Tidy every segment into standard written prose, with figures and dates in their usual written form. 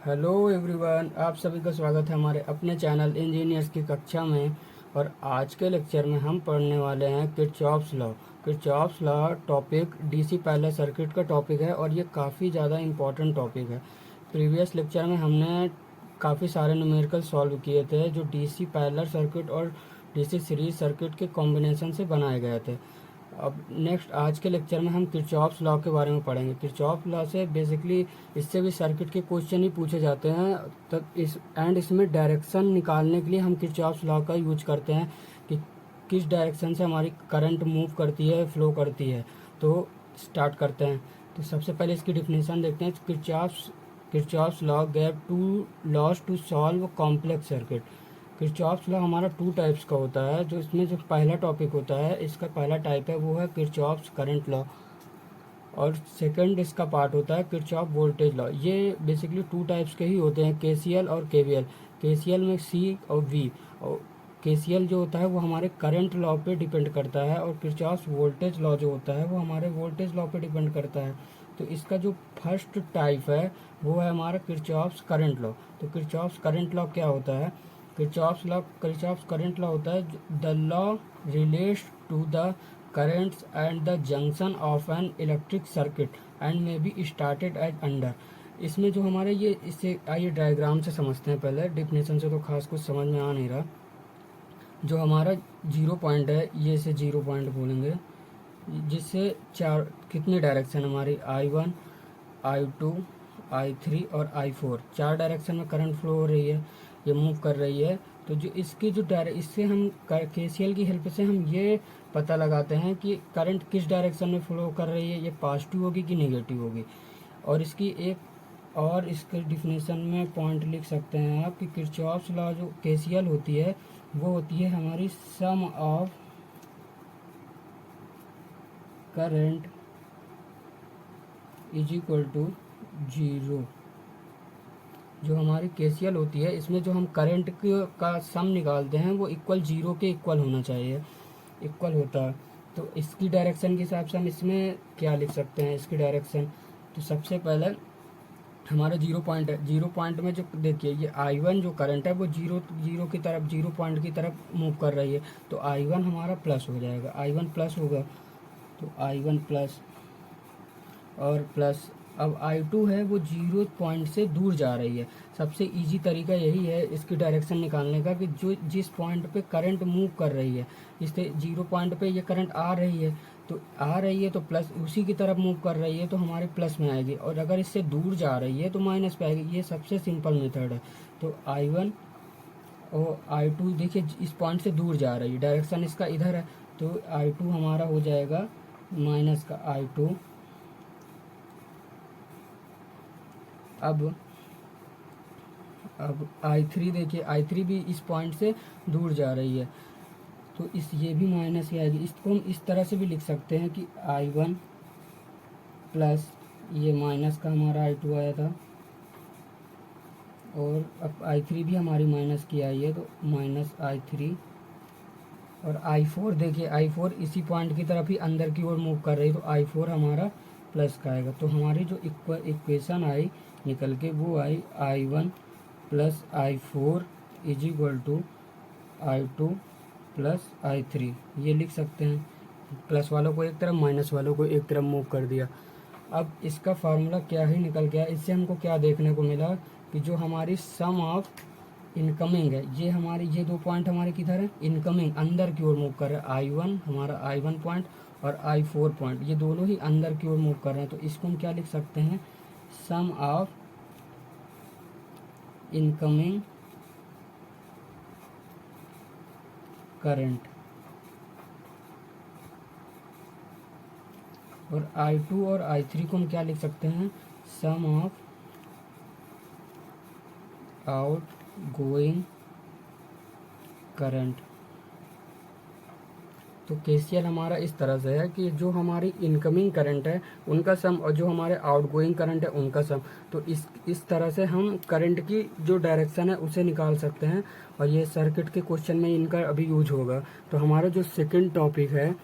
Hello everyone, आप सभी का स्वागत है हमारे अपने चैनल इंजीनियर्स की कक्षा में। और आज के लेक्चर में हम पढ़ने वाले हैं Kirchhoff's law. Kirchhoff's law topic DC parallel circuit का टॉपिक है और ये काफ़ी ज़्यादा इम्पॉर्टेंट टॉपिक है। प्रीवियस लेक्चर में हमने काफ़ी सारे न्यूमेरिकल सॉल्व किए थे जो डीसी पैरेलल सर्किट और डीसी सीरीज सर्किट के कॉम्बिनेशन से बनाए गए थे। अब नेक्स्ट आज के लेक्चर में हम किरचॉफ्स लॉ के बारे में पढ़ेंगे। किरचॉफ लॉ से बेसिकली इससे भी सर्किट के क्वेश्चन ही पूछे जाते हैं। तब इसमें डायरेक्शन निकालने के लिए हम किरचॉफ्स लॉ का यूज करते हैं कि किस डायरेक्शन से हमारी करंट मूव करती है, फ्लो करती है। तो स्टार्ट करते हैं। तो सबसे पहले इसकी डिफिनेशन देखते हैं। Kirchhoff's law gave two laws to solve complex circuit. Kirchhoff's law हमारा टू टाइप्स का होता है। जो इसमें जो पहला टॉपिक होता है, इसका पहला टाइप है वो है किरचॉफ्स करंट लॉ, और सेकंड इसका पार्ट होता है किरचॉफ वोल्टेज लॉ। ये बेसिकली टू टाइप्स के ही होते हैं, केसीएल और केवीएल। केसीएल में सी और वी, और केसीएल जो होता है वो हमारे करंट लॉ पे डिपेंड करता है, और किरचॉफ्स वोल्टेज लॉ जो होता है वो हमारे वोल्टेज लॉ पे डिपेंड करता है। तो इसका जो फर्स्ट टाइप है वो है हमारा किरचॉफ्स करंट लॉ। तो किरचॉफ्स करंट लॉ क्या होता है? किरचॉफ्स करंट लॉ होता है the law relates to the currents and the junction of an electric circuit and may be started as under। इसमें जो हमारे ये, इससे आइए डायग्राम से समझते हैं। पहले डिफिनेशन से तो खास कुछ समझ में आ नहीं रहा। जो हमारा जीरो पॉइंट है, ये इसे जीरो पॉइंट बोलेंगे, जिससे चार कितनी डायरेक्शन हमारी I1, I2, I3 और I4, चार डायरेक्शन में करंट फ्लो हो रही है, ये मूव कर रही है। तो जो इसकी जो इससे हम केसीएल की हेल्प से हम ये पता लगाते हैं कि करंट किस डायरेक्शन में फ्लो कर रही है, ये पॉजिटिव होगी कि नेगेटिव होगी। और इसकी एक और इसके डिफिनेशन में पॉइंट लिख सकते हैं आप कि किरचॉफ्स लॉ जो केसीएल होती है वो होती है हमारी sum of current is equal to zero. जो हमारी केसीएल होती है, इसमें जो हम करंट का सम निकालते हैं वो इक्वल जीरो के इक्वल होना चाहिए, इक्वल होता है। तो इसकी डायरेक्शन के हिसाब से हम इसमें क्या लिख सकते हैं, इसकी डायरेक्शन। तो सबसे पहले हमारा जीरो पॉइंट है। जीरो पॉइंट में जो देखिए, ये I1 जो करंट है वो जीरो की तरफ, जीरो पॉइंट की तरफ मूव कर रही है। तो I1 हमारा प्लस हो जाएगा, I1 प्लस होगा। तो I1 प्लस और प्लस। अब I2 है वो जीरो पॉइंट से दूर जा रही है। सबसे इजी तरीका यही है इसकी डायरेक्शन निकालने का कि जो जिस पॉइंट पे करंट मूव कर रही है, इससे जीरो पॉइंट पे ये करंट आ रही है, तो आ रही है तो प्लस, उसी की तरफ मूव कर रही है तो हमारे प्लस में आएगी, और अगर इससे दूर जा रही है तो माइनस पे आएगी। ये सबसे सिंपल मेथड है। तो I1 और I2 देखिए इस पॉइंट से दूर जा रही है, डायरेक्शन इसका इधर है, तो I2 हमारा हो जाएगा माइनस का I2। अब I3 देखिए, I3 भी इस पॉइंट से दूर जा रही है, तो ये भी माइनस ही आएगी। इसको हम इस तरह से भी लिख सकते हैं कि I1 प्लस, ये माइनस का हमारा I2 आया था, और अब I3 भी हमारी माइनस की आई है, तो माइनस I3। और I4 देखिए, I4 इसी पॉइंट की तरफ ही अंदर की ओर मूव कर रही है, तो I4 हमारा प्लस का आएगा। तो हमारी जो इक्वेशन आई निकल के वो I I1 plus I4 is equal to I2 plus I3। ये लिख सकते हैं। प्लस वालों को एक तरफ, माइनस वालों को एक तरफ मूव कर दिया। अब इसका फार्मूला क्या ही निकल गया, इससे हमको क्या देखने को मिला कि जो हमारी सम ऑफ इनकमिंग है, ये हमारी, ये दो पॉइंट हमारे किधर है, इनकमिंग, अंदर की ओर मूव कर रहे हैं। I1 हमारा I1 पॉइंट और I4 पॉइंट, ये दोनों ही अंदर की ओर मूव कर रहे हैं। तो इसको हम क्या लिख सकते हैं, सम ऑफ इनकमिंग करंट। और I2 और I3 को हम क्या लिख सकते हैं, सम ऑफ आउट गोइंग करंट। तो केसीएल हमारा इस तरह से है कि जो हमारी इनकमिंग करंट है उनका सम, और जो हमारे आउटगोइंग करंट है उनका सम। तो इस तरह से हम करंट की जो डायरेक्शन है उसे निकाल सकते हैं, और ये सर्किट के क्वेश्चन में इनका अभी यूज होगा। तो हमारा जो सेकंड टॉपिक है,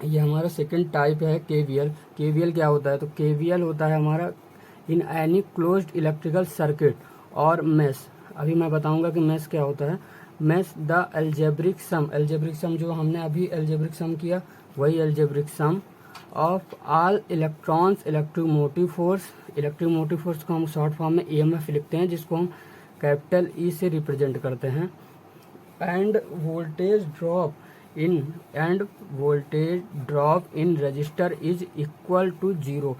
ये हमारा सेकंड टाइप है केवीएल। केवीएल क्या होता है? तो केवीएल होता है हमारा इन एनी क्लोज्ड इलेक्ट्रिकल सर्किट और मेश। अभी मैं बताऊंगा कि मेश क्या होता है। मेश द एल्जेब्रिक सम जो हमने अभी एल्जेब्रिक सम किया वही algebraic sum of all electrons electromotive force को हम शॉर्ट फॉर्म में ईएमएफ लिखते हैं, जिसको हम कैपिटल ई से रिप्रेजेंट करते हैं। And voltage drop in resistor is equal to zero.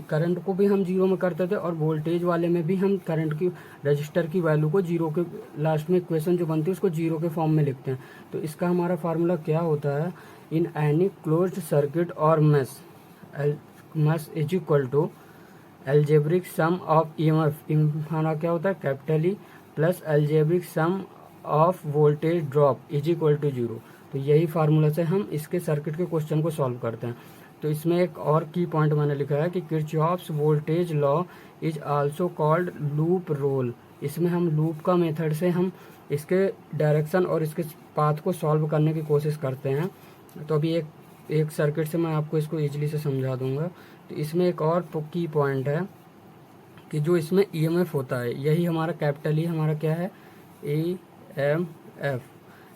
Current को भी हम जीरो में करते थे और वोल्टेज वाले में भी हम करंट की रजिस्टर की वैल्यू को जीरो के लास्ट में इक्वेशन जो बनती है उसको जीरो के फॉर्म में लिखते हैं। तो इसका हमारा फार्मूला क्या होता है, इन एनी क्लोज्ड सर्किट और mesh is equal to algebraic sum of EMF, हमारा क्या होता है capital E, plus algebraic sum of voltage drop is equal to zero. तो यही फार्मूला से हम इसके सर्किट के क्वेश्चन को सॉल्व करते हैं। तो इसमें एक और की पॉइंट मैंने लिखा है कि Kirchhoff's voltage law is also called loop rule. इसमें हम लूप का मेथड से हम इसके डायरेक्शन और इसके पाथ को सॉल्व करने की कोशिश करते हैं। तो अभी एक सर्किट से मैं आपको इसको ईजिली से समझा दूंगा। तो इसमें एक और की पॉइंट है कि जो इसमें ईएमएफ होता है, यही हमारा कैपिटल ई हमारा क्या है ईएमएफ।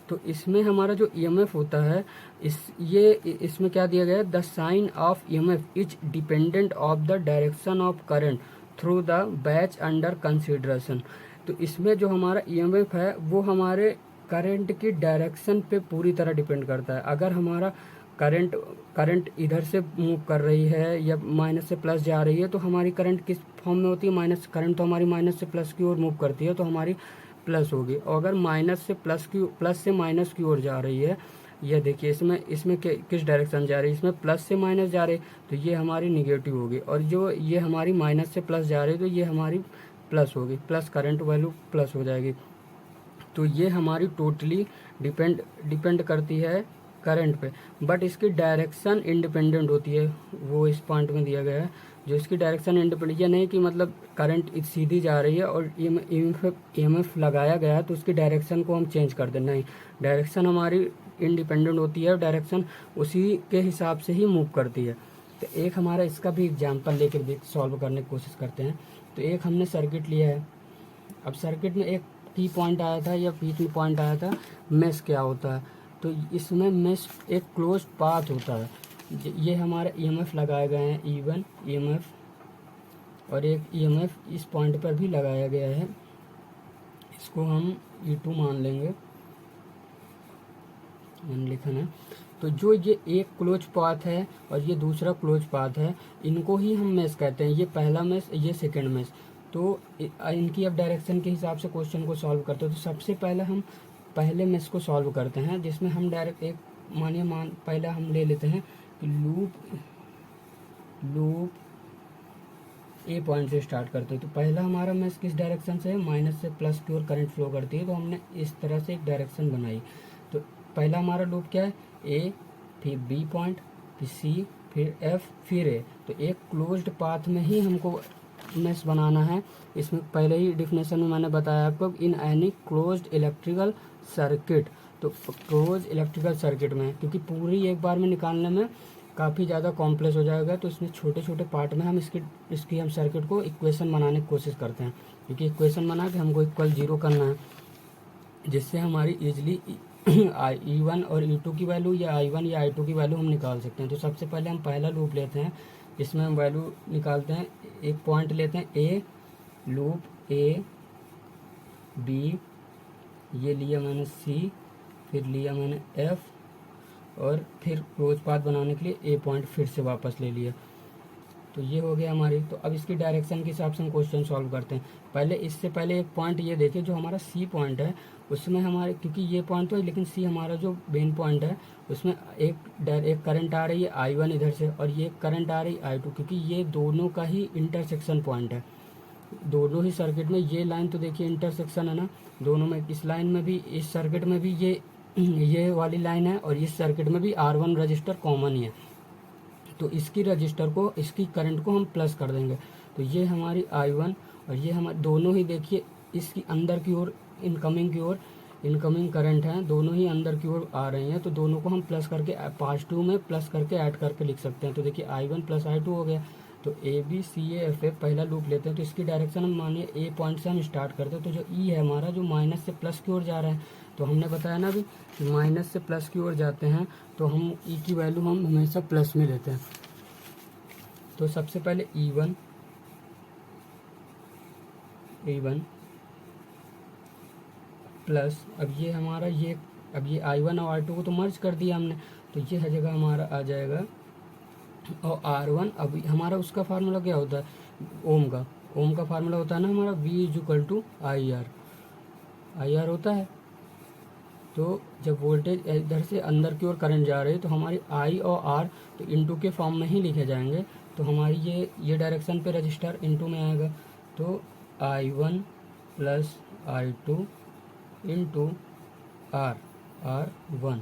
तो इसमें हमारा जो ईएमएफ होता है इसमें क्या दिया गया है, the sign of EMF is dependent of the direction of current through the batch under consideration. तो इसमें जो हमारा ईएमएफ है वो हमारे करंट की डायरेक्शन पे पूरी तरह डिपेंड करता है। अगर हमारा करंट इधर से मूव कर रही है या माइनस से प्लस जा रही है तो हमारी करंट किस फॉर्म में होती है, माइनस। करंट तो हमारी माइनस से प्लस की ओर मूव करती है तो हमारी प्लस होगी। और अगर प्लस से माइनस की ओर जा रही है, यह देखिए इसमें किस डायरेक्शन जा रही है, इसमें प्लस से माइनस जा रही है तो ये हमारी निगेटिव होगी। और जो ये हमारी माइनस से प्लस जा रही है तो ये हमारी प्लस होगी, प्लस करंट वैल्यू प्लस हो जाएगी। तो ये हमारी टोटली डिपेंड करती है करंट पे, बट इसकी डायरेक्शन इंडिपेंडेंट होती है। वो इस पॉइंट में दिया गया है, जो इसकी डायरेक्शन इंडिपेंडेंट, ये नहीं कि मतलब करंट सीधी जा रही है और ईएमएफ लगाया गया है तो उसकी डायरेक्शन को हम चेंज कर दें, नहीं। डायरेक्शन हमारी इंडिपेंडेंट होती है और डायरेक्शन उसी के हिसाब से ही मूव करती है। तो एक हमारा इसका भी एग्जाम्पल लेकर भी सॉल्व करने की कोशिश करते हैं। तो एक हमने सर्किट लिया है। अब सर्किट में एक की पॉइंट आया था या बीच में पॉइंट आया था मेश क्या होता है। तो इसमें मेश एक क्लोज पाथ होता है। ये हमारे ईएमएफ लगाए गए हैं E1 ईएमएफ और एक ईएमएफ इस पॉइंट पर भी लगाया गया है, इसको हम E2 मान लेंगे, मैंने लिखा है। तो जो ये एक क्लोज पाथ है और ये दूसरा क्लोज पाथ है, इनको ही हम मेश कहते हैं। ये पहला मेश, ये सेकंड मेश। तो इनकी अब डायरेक्शन के हिसाब से क्वेश्चन को सॉल्व करते हैं। तो सबसे पहले हम पहले मेश को सॉल्व करते हैं, जिसमें हम डायरेक्ट एक पहले हम ले लेते हैं कि लूप ए पॉइंट से स्टार्ट करते हैं। तो पहला हमारा मेश किस डायरेक्शन से है, माइनस से प्लस की ओर करंट फ्लो करती है। तो हमने इस तरह से एक डायरेक्शन बनाई। तो पहला हमारा लूप क्या है, ए, फिर बी पॉइंट, फिर सी, फिर एफ, फिर ए। तो एक क्लोज्ड पाथ में ही हमको मेश बनाना है। इसमें पहले ही डिफिनेशन में मैंने बताया आपको, इन एनी क्लोज्ड इलेक्ट्रिकल सर्किट। तो क्लोज इलेक्ट्रिकल सर्किट में, क्योंकि पूरी एक बार में निकालने में काफ़ी ज़्यादा कॉम्प्लेक्स हो जाएगा, तो इसमें छोटे छोटे पार्ट में हम इसकी हम सर्किट को इक्वेशन बनाने की कोशिश करते हैं। क्योंकि इक्वेशन बना के हमको इक्वल जीरो करना है, जिससे हमारी इजली E1 और E2 की वैल्यू या I1 या I2 की वैल्यू हम निकाल सकते हैं। तो सबसे पहले हम पहला लूप लेते हैं, इसमें हम वैल्यू निकालते हैं। एक पॉइंट लेते हैं ए, लूप ए, बी, ये लिया मैंने सी, फिर लिया मैंने एफ, और फिर क्लोज पाथ बनाने के लिए ए पॉइंट फिर से वापस ले लिया। तो ये हो गया हमारी। तो अब इसकी डायरेक्शन के हिसाब से हम क्वेश्चन सॉल्व करते हैं। इससे पहले एक पॉइंट ये देखिए, जो हमारा सी पॉइंट है उसमें हमारे, क्योंकि ये पॉइंट तो है लेकिन सी हमारा जो मेन पॉइंट है उसमें एक करंट आ रही है I1 इधर से और ये करंट आ रही है I2, क्योंकि ये दोनों का ही इंटरसेक्शन पॉइंट है। दोनों ही सर्किट में ये लाइन तो देखिए इंटरसेक्शन है ना, दोनों में। इस लाइन में भी, इस सर्किट में भी ये वाली लाइन है और इस सर्किट में भी R1 रजिस्टर कॉमन ही है। तो इसकी रजिस्टर को, इसकी करंट को हम प्लस कर देंगे। तो ये हमारी I1 और ये हमारे दोनों ही देखिए इसकी अंदर की ओर, इनकमिंग करंट है, दोनों ही अंदर की ओर आ रही हैं। तो दोनों को हम प्लस करके पॉजिटिव में प्लस करके ऐड करके लिख सकते हैं। तो देखिए I1 प्लस I2 हो गया। तो A B C A F A पहला लूप लेते हैं, तो इसकी डायरेक्शन हम मानिए ए पॉइंट से हम स्टार्ट करते हैं। तो जो ई है हमारा जो माइनस से प्लस की ओर जा रहा है, तो हमने बताया ना अभी कि माइनस से प्लस की ओर जाते हैं तो हम ई की वैल्यू हम हमेशा प्लस में लेते हैं। तो सबसे पहले ई वन प्लस, अब ये हमारा अब ये आई वन और आर टू को तो मर्ज कर दिया हमने, तो ये हर जगह हमारा आ जाएगा। और आर वन, अब हमारा उसका फार्मूला क्या होता है, ओम का फार्मूला होता है ना हमारा V is equal to I R होता है। तो जब वोल्टेज इधर से अंदर की ओर करंट जा रही है तो हमारी आई और आर तो इनटू के फॉर्म में ही लिखे जाएंगे। तो हमारी ये डायरेक्शन पे रजिस्टर इनटू में आएगा। तो I one plus I two into R one.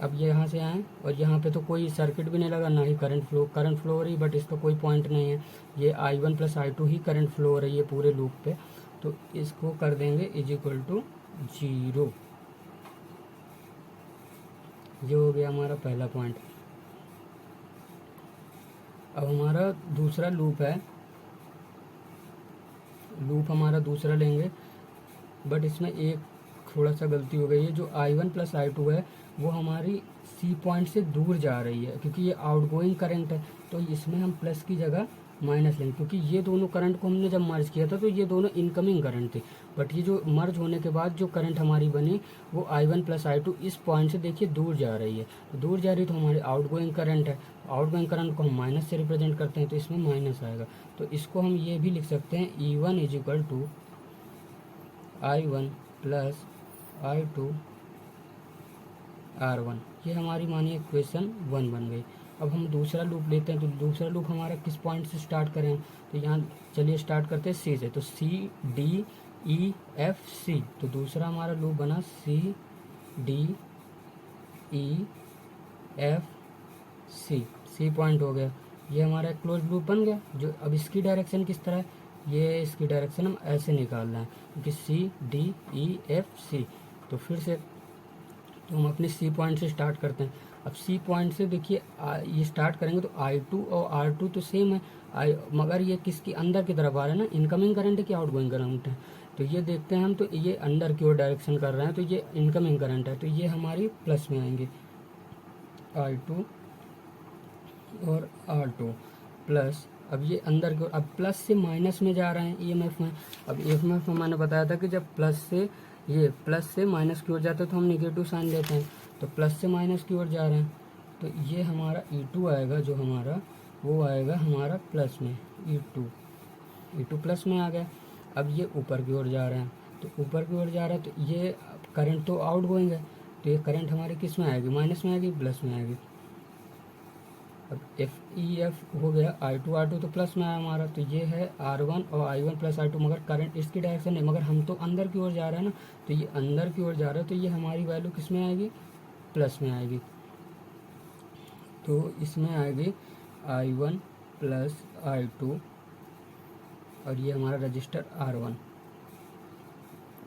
अब ये यहाँ से आए और यहाँ पे तो कोई सर्किट भी नहीं लगा, ना ही करंट फ्लो हो रही, बट इसका कोई पॉइंट नहीं है। ये I one plus I two ही करंट फ्लो हो रही है पूरे लूप पे। तो इसको कर देंगे इज इक्वल टू 0। ये हो गया हमारा पहला पॉइंट। अब हमारा दूसरा लूप है, लूप हमारा दूसरा लेंगे, बट इसमें एक थोड़ा सा गलती हो गई है। जो I one plus I two है वो हमारी सी पॉइंट से दूर जा रही है, क्योंकि ये आउटगोइंग करंट है। तो इसमें हम प्लस की जगह माइनस लेंगे, क्योंकि ये दोनों करंट को हमने जब मर्ज किया था तो ये दोनों इनकमिंग करंट थे। बट ये जो मर्ज होने के बाद जो करंट हमारी बनी वो I one plus I two इस पॉइंट से देखिए दूर जा रही है। तो दूर जा रही है तो हमारी आउटगोइंग करंट है। आउटगोइंग करंट को हम माइनस से रिप्रेजेंट करते हैं, तो इसमें माइनस आएगा। तो इसको हम ये भी लिख सकते हैं E one is equal to I one plus I two R one. ये हमारी मानिए इक्वेशन 1 बन गई। अब हम दूसरा लूप लेते हैं। तो दूसरा लूप हमारा किस पॉइंट से स्टार्ट करें, तो यहाँ चलिए स्टार्ट करते हैं सी से। तो सी डी ई एफ सी। तो दूसरा हमारा लूप बना C D E F C point हो गया। ये हमारा क्लोज लूप बन गया। जो अब इसकी डायरेक्शन किस तरह है, ये इसकी डायरेक्शन हम ऐसे निकालना है, क्योंकि सी डी ई एफ सी। तो फिर से तो हम अपने सी पॉइंट से स्टार्ट करते हैं। अब सी पॉइंट से देखिए ये स्टार्ट करेंगे तो आई टू और आर टू तो सेम है, मगर ये किसकी अंदर की तरफ आ रहा है ना, इनकमिंग करंट है कि आउटगोइंग करंट है। तो ये देखते हैं हम, तो ये अंदर की ओर डायरेक्शन कर रहे हैं, तो ये इनकमिंग करंट है, तो ये हमारी प्लस में आएंगे आई टू और आर टू प्लस। अब ये अंदर की ओर, अब प्लस से माइनस में जा रहे हैं ईएमएफ में। अब ईएमएफ में मैंने बताया था कि जब प्लस से माइनस की ओर जाता है तो हम नेगेटिव साइन देते हैं। तो प्लस से माइनस की ओर जा रहे हैं, तो ये हमारा E2 आएगा, जो हमारा वो आएगा हमारा प्लस में E2 प्लस में आ गया। अब ये ऊपर की ओर जा रहे हैं, तो ऊपर की ओर जा रहा है, तो ये करंट तो आउट गोइंग है, तो ये करंट हमारी किस में आएगी, माइनस में आएगी, प्लस में आएगी। अब एफ हो गया, I2 तो प्लस में आया हमारा, तो ये है R1 और I1 प्लस I2, मगर करंट इसकी डायरेक्शन है, मगर हम तो अंदर की ओर जा रहे हैं ना, तो ये अंदर की ओर जा रहा है, तो ये हमारी वैल्यू किस में आएगी, प्लस में आएगी। तो इसमें आएगी I1 प्लस I2 और ये हमारा रजिस्टर R1।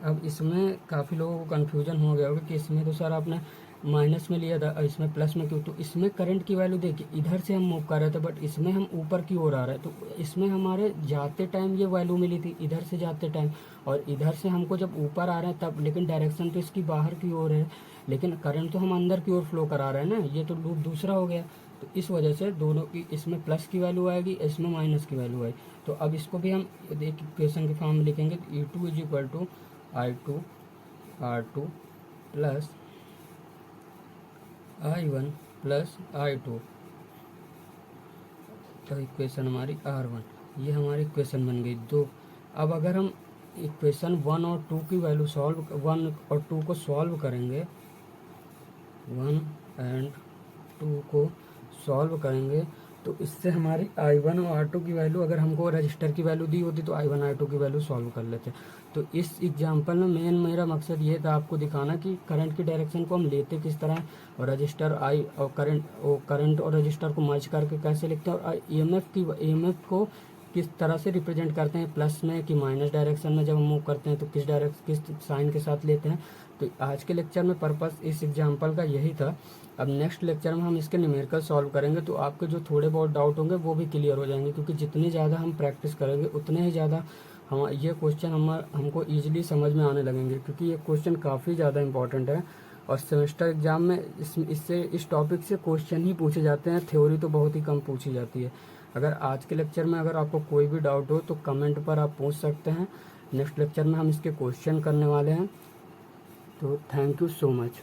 अब इसमें काफ़ी लोगों को कन्फ्यूजन हो गया होगा कि इसमें तो सर आपने माइनस में लिया था और इसमें प्लस में क्यों। तो इसमें करंट की वैल्यू देखिए, इधर से हम मूव कर रहे थे, बट इसमें हम ऊपर की ओर आ रहे हैं, तो इसमें हमारे जाते टाइम ये वैल्यू मिली थी इधर से जाते टाइम, और इधर से हमको जब ऊपर आ रहे हैं तब, लेकिन डायरेक्शन तो इसकी बाहर की ओर है, लेकिन करंट तो हम अंदर की ओर फ्लो करा रहे हैं ना, ये तो लूप दूसरा हो गया। तो इस वजह से दोनों की, इसमें प्लस की वैल्यू आएगी, इसमें माइनस की वैल्यू आएगी। तो अब इसको भी हम एक इक्वेशन के फॉर्म में लिखेंगे, E2 is equal to I2 R2 plus I1 plus I2, तो इक्वेशन हमारी R1, ये हमारी इक्वेशन बन गई 2। अब अगर हम इक्वेशन 1 और 2 की वैल्यू 1 और 2 को सॉल्व करेंगे, 1 एंड 2 को सॉल्व करेंगे, तो इससे हमारी I1 और R2 की वैल्यू, अगर हमको रजिस्टर की वैल्यू दी होती तो I1 R2 की वैल्यू सॉल्व कर लेते। तो इस एग्जांपल में मेरा मकसद ये था आपको दिखाना कि करंट की डायरेक्शन को हम लेते किस तरह, और रजिस्टर और करंट और रजिस्टर को मर्ज करके कैसे लिखते हैं, और ईएमएफ को किस तरह से रिप्रेजेंट करते हैं, प्लस में कि माइनस डायरेक्शन में जब हम मूव करते हैं तो किस साइन के साथ लेते हैं। तो आज के लेक्चर में पर्पस इस एग्जाम्पल का यही था। अब नेक्स्ट लेक्चर में हम इसके न्यूमेरिकल सॉल्व करेंगे, तो आपके जो थोड़े बहुत डाउट होंगे वो भी क्लियर हो जाएंगे, क्योंकि जितनी ज़्यादा हम प्रैक्टिस करेंगे उतने ही ज़्यादा हम ये क्वेश्चन हमको ईजिली समझ में आने लगेंगे, क्योंकि ये क्वेश्चन काफ़ी ज़्यादा इंपॉर्टेंट है। और सेमेस्टर एग्जाम में इस टॉपिक से क्वेश्चन ही पूछे जाते हैं, थ्योरी तो बहुत ही कम पूछी जाती है। अगर आज के लेक्चर में अगर आपको कोई भी डाउट हो तो कमेंट पर आप पूछ सकते हैं। नेक्स्ट लेक्चर में हम इसके क्वेश्चन करने वाले हैं। तो थैंक यू सो मच।